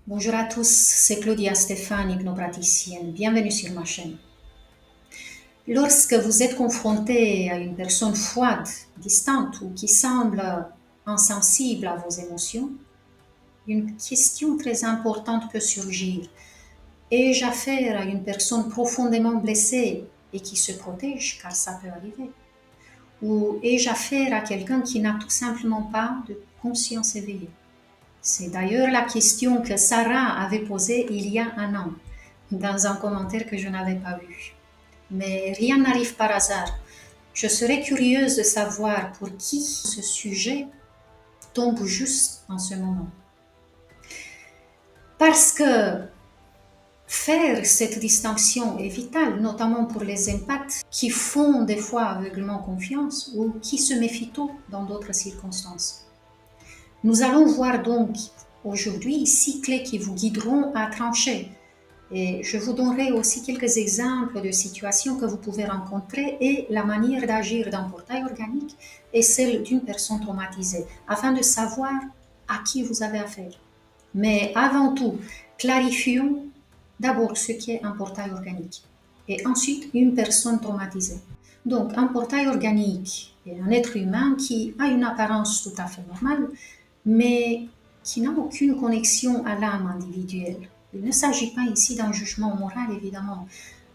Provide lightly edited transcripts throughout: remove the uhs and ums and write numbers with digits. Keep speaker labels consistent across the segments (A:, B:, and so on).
A: Bonjour à tous, c'est Claudia Stéphane, hypnopraticienne. Bienvenue sur ma chaîne. Lorsque vous êtes confronté à une personne froide, distante ou qui semble insensible à vos émotions, une question très importante peut surgir. Ai-je affaire à une personne profondément blessée et qui se protège, car ça peut arriver? Ou ai-je affaire à quelqu'un qui n'a tout simplement pas de conscience éveillée? C'est d'ailleurs la question que Sarah avait posée il y a un an, dans un commentaire que je n'avais pas vu. Mais rien n'arrive par hasard. Je serais curieuse de savoir pour qui ce sujet tombe juste en ce moment. Parce que faire cette distinction est vital, notamment pour les empathes qui font des fois aveuglement confiance ou qui se méfient tôt dans d'autres circonstances. Nous allons voir donc aujourd'hui 6 clés qui vous guideront à trancher. Et je vous donnerai aussi quelques exemples de situations que vous pouvez rencontrer et la manière d'agir d'un portail organique et celle d'une personne traumatisée, afin de savoir à qui vous avez affaire. Mais avant tout, clarifions d'abord ce qu'est un portail organique et ensuite une personne traumatisée. Donc, un portail organique est un être humain qui a une apparence tout à fait normale, mais qui n'a aucune connexion à l'âme individuelle. Il ne s'agit pas ici d'un jugement moral, évidemment,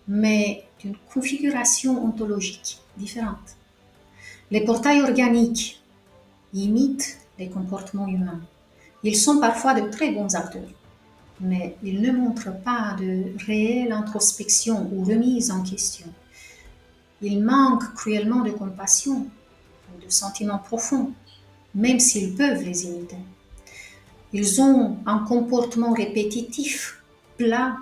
A: mais d'une configuration ontologique différente. Les portails organiques imitent les comportements humains. Ils sont parfois de très bons acteurs, mais ils ne montrent pas de réelle introspection ou remise en question. Ils manquent cruellement de compassion ou de sentiments profonds, même s'ils peuvent les imiter. Ils ont un comportement répétitif, plat,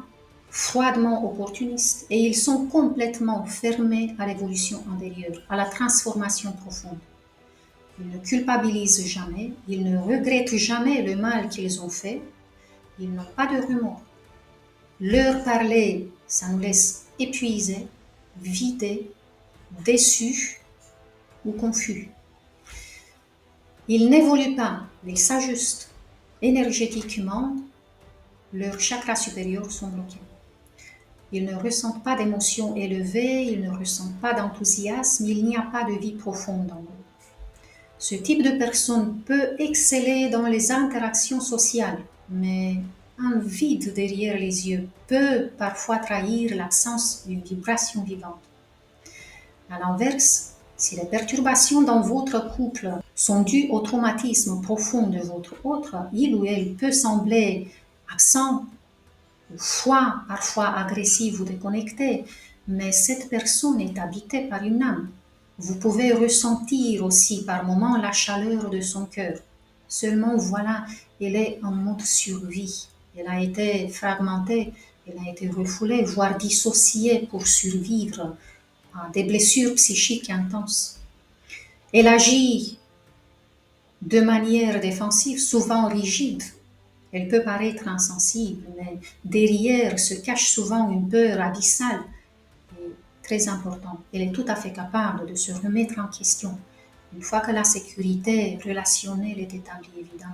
A: froidement opportuniste, et ils sont complètement fermés à l'évolution intérieure, à la transformation profonde. Ils ne culpabilisent jamais, ils ne regrettent jamais le mal qu'ils ont fait, ils n'ont pas de remords. Leur parler, ça nous laisse épuisés, vidés, déçus ou confus. Ils n'évoluent pas, ils s'ajustent. Énergétiquement, leurs chakras supérieurs sont bloqués. Ils ne ressentent pas d'émotions élevées, ils ne ressentent pas d'enthousiasme, il n'y a pas de vie profonde en eux. Ce type de personne peut exceller dans les interactions sociales, mais un vide derrière les yeux peut parfois trahir l'absence d'une vibration vivante. À l'inverse, si les perturbations dans votre couple sont dues au traumatisme profond de votre autre, il ou elle peut sembler absent, froid, parfois agressif ou déconnecté, mais cette personne est habitée par une âme. Vous pouvez ressentir aussi par moments la chaleur de son cœur. Seulement voilà, elle est en mode survie. Elle a été fragmentée, elle a été refoulée, voire dissociée pour survivre à des blessures psychiques intenses. Elle agit de manière défensive, souvent rigide. Elle peut paraître insensible, mais derrière se cache souvent une peur abyssale et très importante. Elle est tout à fait capable de se remettre en question une fois que la sécurité relationnelle est établie, évidemment.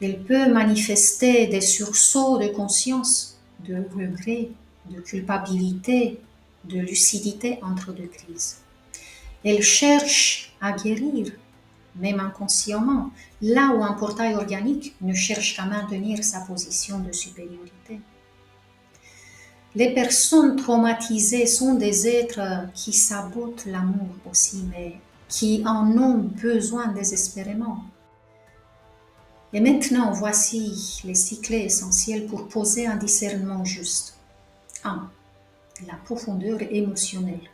A: Elle peut manifester des sursauts de conscience, de regret, de culpabilité, de lucidité entre deux crises. Elle cherche à guérir, même inconsciemment, là où un portail organique ne cherche qu'à maintenir sa position de supériorité. Les personnes traumatisées sont des êtres qui sabotent l'amour aussi, mais qui en ont besoin désespérément. Et maintenant, voici les 6 clés essentielles pour poser un discernement juste. 1. La profondeur émotionnelle.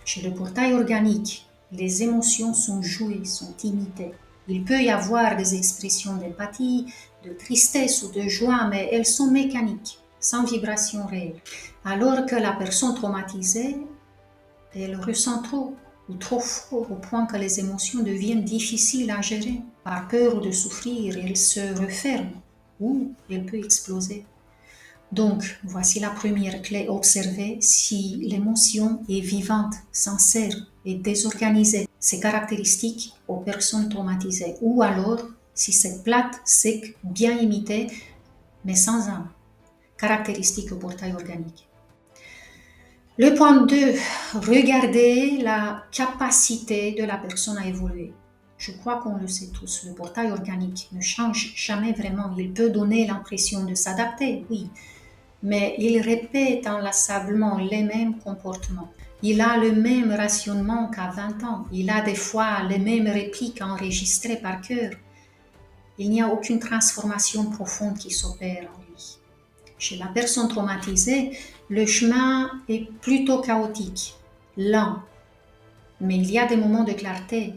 A: Chez le portail organique, les émotions sont jouées, sont imitées. Il peut y avoir des expressions d'empathie, de tristesse ou de joie, mais elles sont mécaniques, sans vibration réelle. Alors que la personne traumatisée, elle ressent trop ou trop fort au point que les émotions deviennent difficiles à gérer. Par peur de souffrir, elle se referme ou elle peut exploser. Donc, voici la première clé, observer si l'émotion est vivante, sincère et désorganisée. C'est caractéristique aux personnes traumatisées. Ou alors, si c'est plate, sec, bien imitée, mais sans âme, caractéristique au portail organique. Le point 2, regardez la capacité de la personne à évoluer. Je crois qu'on le sait tous, le portail organique ne change jamais vraiment. Il peut donner l'impression de s'adapter, oui, mais il répète inlassablement les mêmes comportements. Il a le même rationnement qu'à 20 ans. Il a des fois les mêmes répliques enregistrées par cœur. Il n'y a aucune transformation profonde qui s'opère en lui. Chez la personne traumatisée, le chemin est plutôt chaotique, lent, mais il y a des moments de clarté.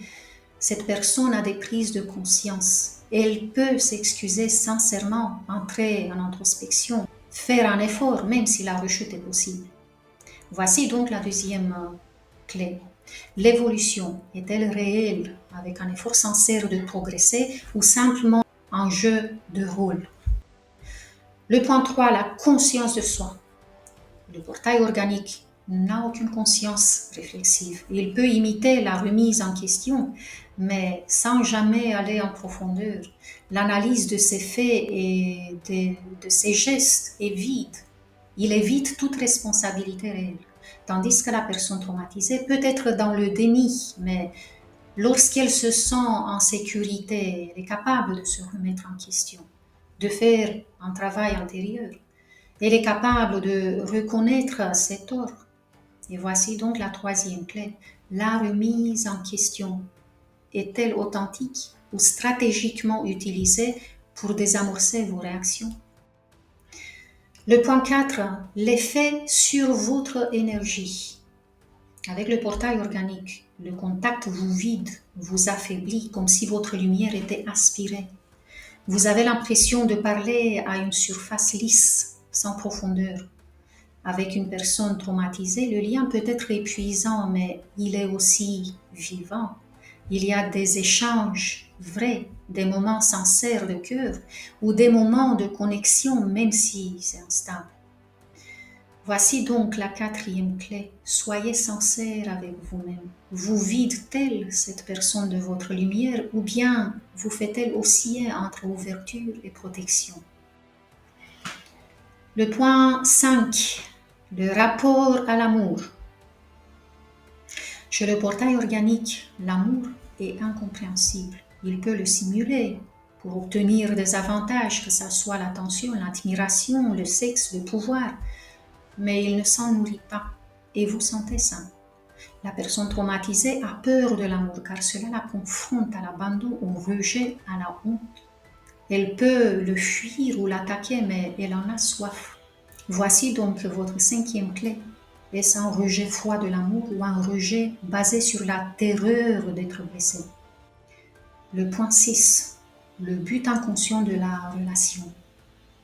A: Cette personne a des prises de conscience. Elle peut s'excuser sincèrement, entrer en introspection, faire un effort, même si la rechute est possible. Voici donc la deuxième clé. L'évolution est-elle réelle avec un effort sincère de progresser ou simplement un jeu de rôle? Le point 3, la conscience de soi. Le portail organique n'a aucune conscience réflexive. Il peut imiter la remise en question, mais sans jamais aller en profondeur. L'analyse de ses faits et de ses gestes est vide. Il évite toute responsabilité réelle. Tandis que la personne traumatisée peut être dans le déni, mais lorsqu'elle se sent en sécurité, elle est capable de se remettre en question, de faire un travail intérieur. Elle est capable de reconnaître ses torts. Et voici donc la troisième clé. La remise en question est-elle authentique ou stratégiquement utilisée pour désamorcer vos réactions? Le point 4, l'effet sur votre énergie. Avec le portail organique, le contact vous vide, vous affaiblit, comme si votre lumière était aspirée. Vous avez l'impression de parler à une surface lisse, sans profondeur. Avec une personne traumatisée, le lien peut être épuisant, mais il est aussi vivant. Il y a des échanges vrais, des moments sincères de cœur ou des moments de connexion, même si c'est instable. Voici donc la quatrième clé. Soyez sincère avec vous-même. Vous vide-t-elle cette personne de votre lumière ou bien vous fait-elle osciller entre ouverture et protection? Le point 5, le rapport à l'amour. Chez le portail organique, l'amour est incompréhensible. Il peut le simuler pour obtenir des avantages, que ce soit l'attention, l'admiration, le sexe, le pouvoir, mais il ne s'en nourrit pas et vous sentez ça. La personne traumatisée a peur de l'amour car cela la confronte à l'abandon, au rejet, à la honte. Elle peut le fuir ou l'attaquer, mais elle en a soif. Voici donc votre cinquième clé. Est-ce un rejet froid de l'amour ou un rejet basé sur la terreur d'être blessé? Le point 6, le but inconscient de la relation.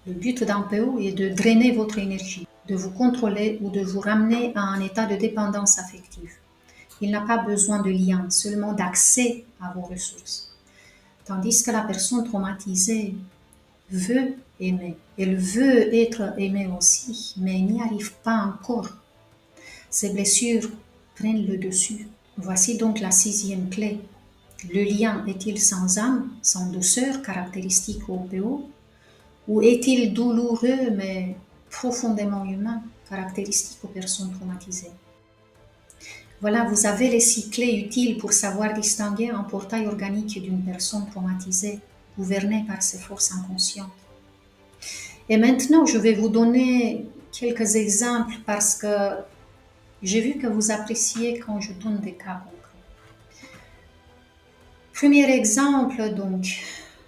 A: Le but d'un PO est de drainer votre énergie, de vous contrôler ou de vous ramener à un état de dépendance affective. Il n'a pas besoin de lien, seulement d'accès à vos ressources. Tandis que la personne traumatisée veut aimer. Elle veut être aimée aussi, mais n'y arrive pas encore. Ces blessures prennent le dessus. Voici donc la sixième clé. Le lien est-il sans âme, sans douceur, caractéristique au PO, ou est-il douloureux mais profondément humain, caractéristique aux personnes traumatisées? Voilà, vous avez les 6 clés utiles pour savoir distinguer un portail organique d'une personne traumatisée, gouvernée par ses forces inconscientes. Et maintenant, je vais vous donner quelques exemples parce que j'ai vu que vous appréciez quand je donne des cas concrets. Premier exemple, donc,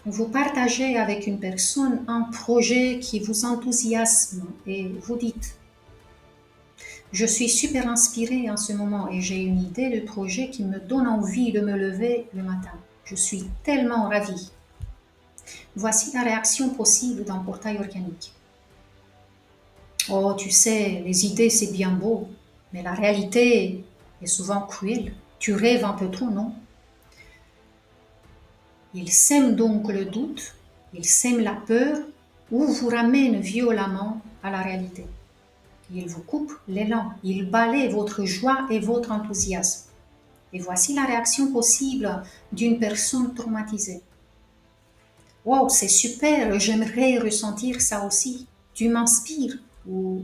A: vous partagez avec une personne un projet qui vous enthousiasme et vous dites « Je suis super inspirée en ce moment et j'ai une idée de projet qui me donne envie de me lever le matin. Je suis tellement ravie. » Voici la réaction possible d'un portail organique. « Oh, tu sais, les idées c'est bien beau, mais la réalité est souvent cruelle. Tu rêves un peu trop, non ?» Il sème donc le doute, il sème la peur ou vous ramène violemment à la réalité. Il vous coupe l'élan, il balaie votre joie et votre enthousiasme. Et voici la réaction possible d'une personne traumatisée. Wow, c'est super, j'aimerais ressentir ça aussi. Tu m'inspires. Ou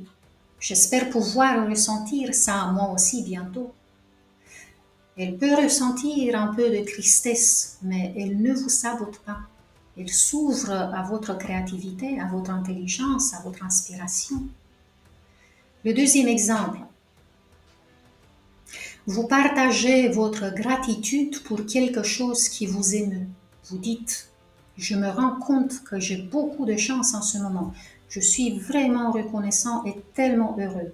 A: j'espère pouvoir ressentir ça moi aussi bientôt. Elle peut ressentir un peu de tristesse, mais elle ne vous sabote pas. Elle s'ouvre à votre créativité, à votre intelligence, à votre inspiration. Le deuxième exemple, vous partagez votre gratitude pour quelque chose qui vous émeut. Vous dites, je me rends compte que j'ai beaucoup de chance en ce moment. Je suis vraiment reconnaissant et tellement heureux.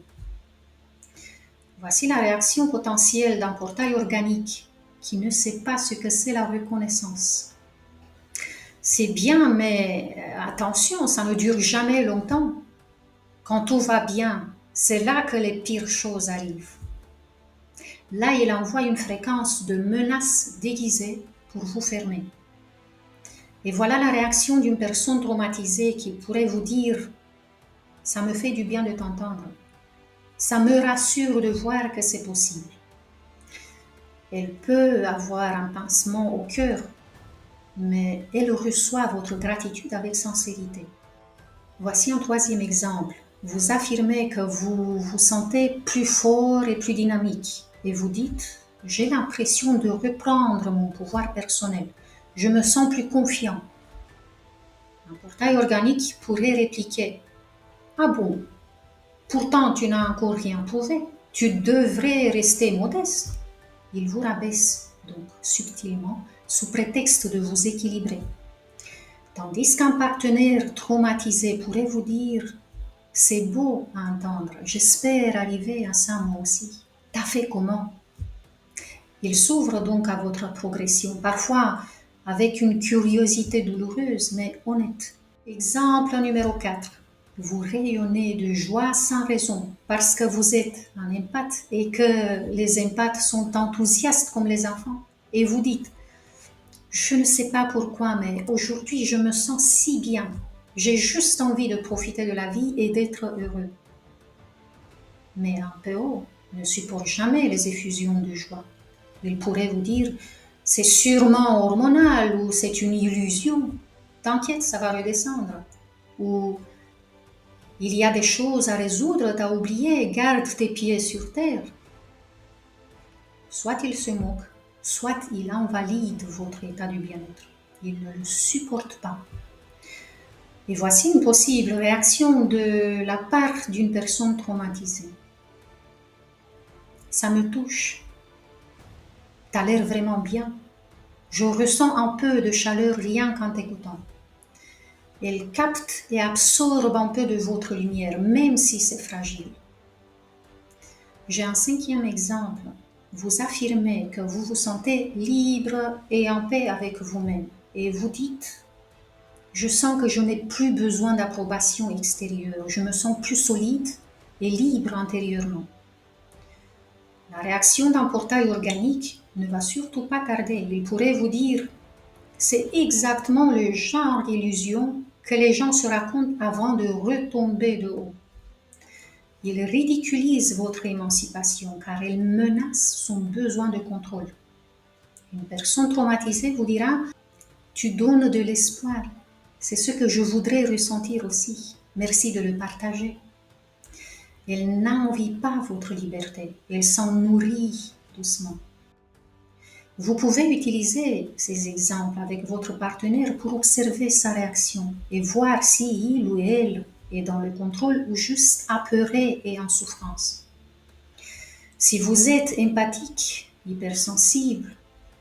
A: Voici la réaction potentielle d'un portail organique qui ne sait pas ce que c'est la reconnaissance. C'est bien, mais attention, ça ne dure jamais longtemps. Quand tout va bien, c'est là que les pires choses arrivent. Là, il envoie une fréquence de menaces déguisées pour vous fermer. Et voilà la réaction d'une personne traumatisée qui pourrait vous dire « ça me fait du bien de t'entendre, ça me rassure de voir que c'est possible ». Elle peut avoir un pincement au cœur, mais elle reçoit votre gratitude avec sincérité. Voici un troisième exemple. Vous affirmez que vous vous sentez plus fort et plus dynamique et vous dites « j'ai l'impression de reprendre mon pouvoir personnel, je me sens plus confiant ». Un portail organique pourrait répliquer « ah bon, pourtant tu n'as encore rien prouvé, tu devrais rester modeste ». Il vous rabaisse donc subtilement sous prétexte de vous équilibrer. Tandis qu'un partenaire traumatisé pourrait vous dire « c'est beau à entendre, j'espère arriver à ça moi aussi. T'as fait comment ?» Il s'ouvre donc à votre progression, parfois avec une curiosité douloureuse mais honnête. Exemple numéro 4. Vous rayonnez de joie sans raison parce que vous êtes un empathe et que les empathes sont enthousiastes comme les enfants. Et vous dites « je ne sais pas pourquoi, mais aujourd'hui je me sens si bien. J'ai juste envie de profiter de la vie et d'être heureux. » Mais un PO ne supporte jamais les effusions de joie. Il pourrait vous dire « c'est sûrement hormonal ou c'est une illusion. T'inquiète, ça va redescendre. » Ou « il y a des choses à résoudre, t'as oublié, garde tes pieds sur terre. » Soit il se moque, soit il invalide votre état du bien-être. Il ne le supporte pas. Et voici une possible réaction de la part d'une personne traumatisée. Ça me touche. T'as l'air vraiment bien. Je ressens un peu de chaleur rien qu'en t'écoutant. Elle capte et absorbe un peu de votre lumière, même si c'est fragile. J'ai un cinquième exemple. Vous affirmez que vous vous sentez libre et en paix avec vous-même. Et vous dites, je sens que je n'ai plus besoin d'approbation extérieure. Je me sens plus solide et libre intérieurement. La réaction d'un portail organique ne va surtout pas tarder. Il pourrait vous dire, c'est exactement le genre d'illusion que les gens se racontent avant de retomber de haut. Il ridiculise votre émancipation car elle menace son besoin de contrôle. Une personne traumatisée vous dira « tu donnes de l'espoir, c'est ce que je voudrais ressentir aussi, merci de le partager ». Elle n'envie pas votre liberté, elle s'en nourrit doucement. Vous pouvez utiliser ces exemples avec votre partenaire pour observer sa réaction et voir si il ou elle est dans le contrôle ou juste apeuré et en souffrance. Si vous êtes empathique, hypersensible,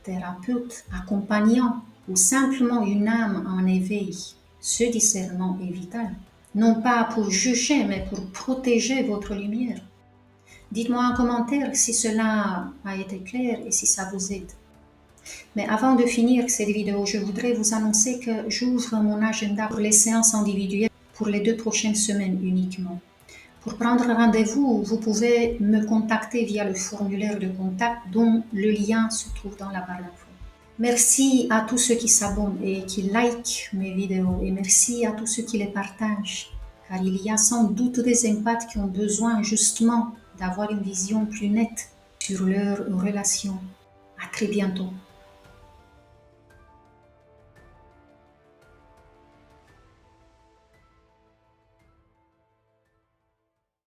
A: thérapeute, accompagnant ou simplement une âme en éveil, ce discernement est vital. Non pas pour juger, mais pour protéger votre lumière. Dites-moi en commentaire si cela a été clair et si ça vous aide. Mais avant de finir cette vidéo, je voudrais vous annoncer que j'ouvre mon agenda pour les séances individuelles pour les 2 prochaines semaines uniquement. Pour prendre rendez-vous, vous pouvez me contacter via le formulaire de contact dont le lien se trouve dans la barre d'infos. Merci à tous ceux qui s'abonnent et qui likent mes vidéos et merci à tous ceux qui les partagent, car il y a sans doute des empathes qui ont besoin justement d'avoir une vision plus nette sur leurs relations. À très bientôt.